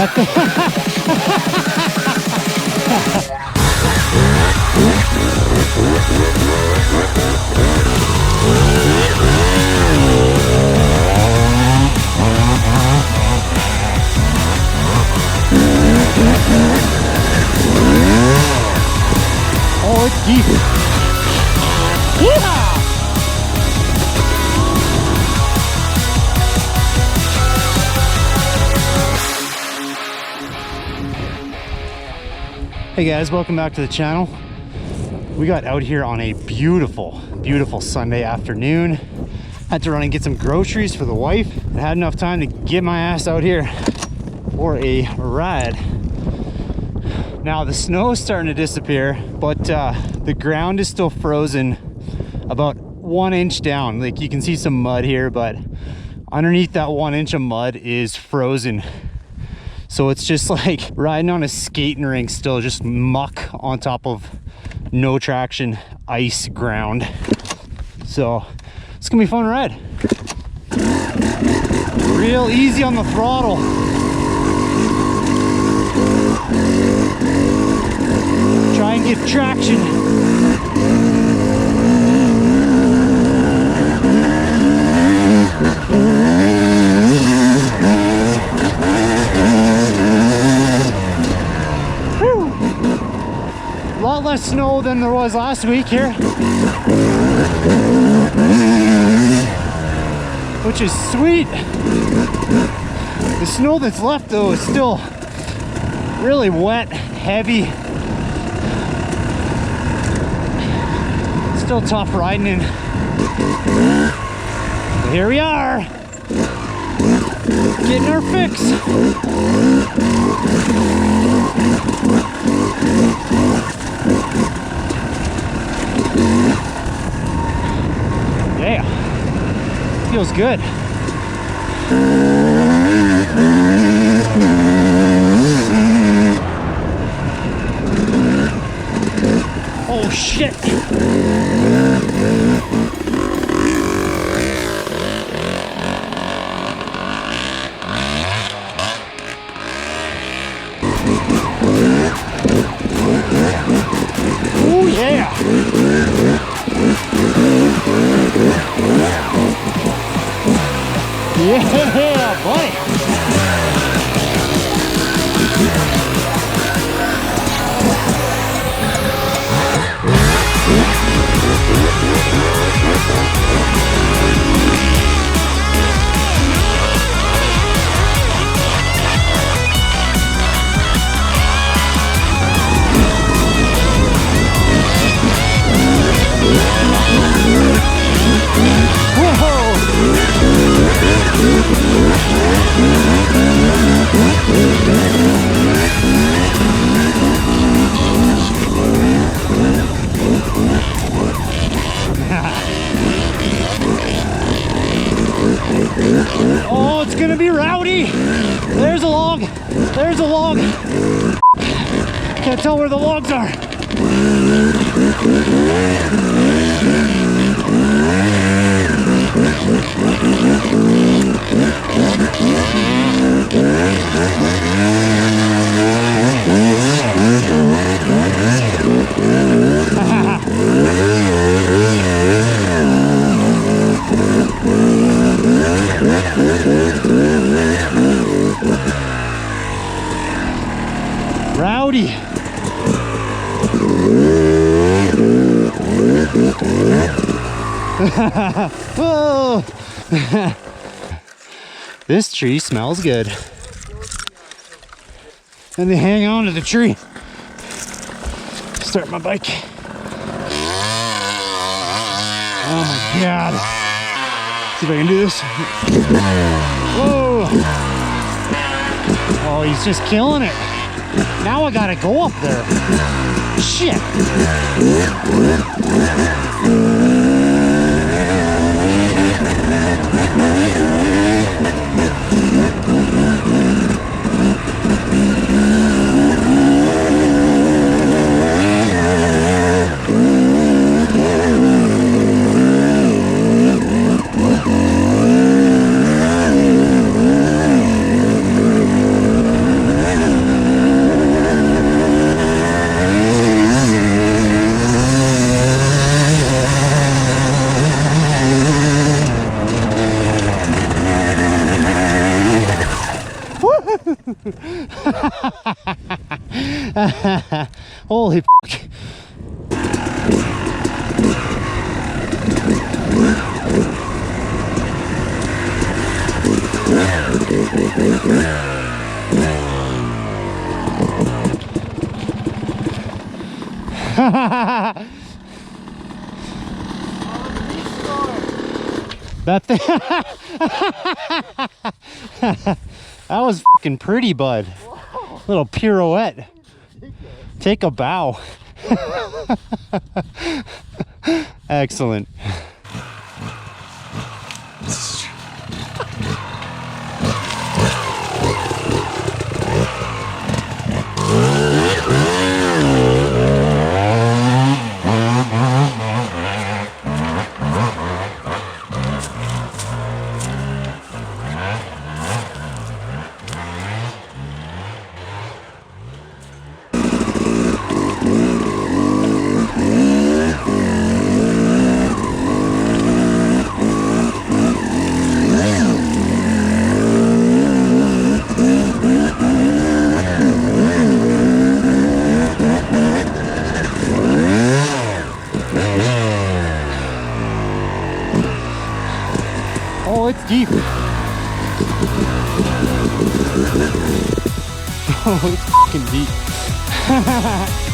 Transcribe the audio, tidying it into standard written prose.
Oh, it's deep. Yeah! Hey guys, welcome back to the channel. We got out here on a beautiful, beautiful Sunday afternoon. Had to run and get some groceries for the wife. I had enough time to get my ass out here for a ride. Now the snow is starting to disappear, but the ground is still frozen about 1 inch down. Like you can see some mud here, but underneath that 1 inch of mud is frozen. So it's just like riding on a skating rink still, just muck on top of no traction ice ground. So it's gonna be a fun ride. Real easy on the throttle. Try and get traction. A lot less snow than there was last week here, which is sweet. The snow that's left though is still really wet, heavy. Still tough riding in. But here we are, getting our fix. Yeah, feels good. Oh shit. Oh yeah. Yeah, buddy. Oh, it's gonna be rowdy. There's a log. There's a log. Can't tell where the logs are. Rowdy. Whoa. This tree smells good. And they hang on to the tree. Start my bike. Oh my God. See if I can do this. Whoa. Oh, he's just killing it. Now I gotta go up there. Shit. Holy fuck. That thing. That was fucking pretty, bud. Whoa. Little pirouette. Take a bow. Excellent. Oh, it's deep. Oh, it's fucking deep.